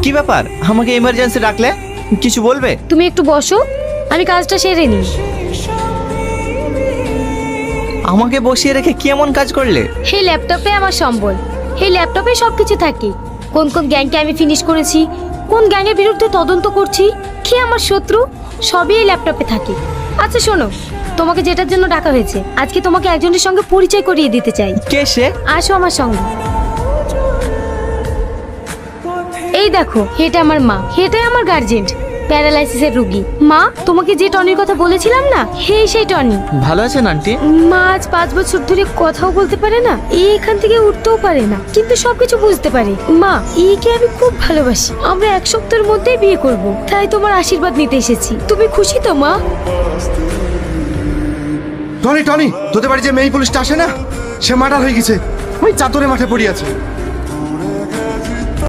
কি ব্যাপার, আমাকে ইমার্জেন্সি ডাকলে? কিছু বলবে? তুমি একটু বসো, আমি কাজটা সেরে নিই। আমাকে বসিয়ে রেখে কি এমন কাজ করলে? এই ল্যাপটপে আমার সম্বল, এই ল্যাপটপে সবকিছু থাকে। কোন কোন গ্যাংকে আমি ফিনিশ করেছি, কোন গ্যাংয়ের বিরুদ্ধে তদন্ত করছি, কে আমার শত্রু, সবই এই ল্যাপটপে থাকে। আচ্ছা শোনো, তোমাকে যেটার জন্য ডাকা হয়েছে, আজকে তোমাকে একজনের সঙ্গে পরিচয় করিয়ে দিতে চাই। কে সে? আসো আমার সঙ্গে। এই দেখো, এটা আমার মা, এটাই আমার গার্জেন, প্যারালাইসিসের রোগী। মা, তোমাকে যে টনির কথা বলেছিলাম না, সেই টনি। ভালো আছেন আন্টি? মা আজ 5 বছর ধরে কথাও বলতে পারে না, এখান থেকে উঠতেও পারে না, কিন্তু সবকিছু বুঝতে পারে। মা, একে আমি খুব ভালোবাসি, আমরা 1 সপ্তাহের মধ্যেই বিয়ে করব, তাই তোমার আশীর্বাদ নিতে এসেছি। তুমি খুশি তো মা? টনি, তোদের বাড়ি যে মেয়ে পুলিশটা আসে না, সে মার্ডার হয়ে গেছে, ওই চাতরে মাঠে পড়ে আছে।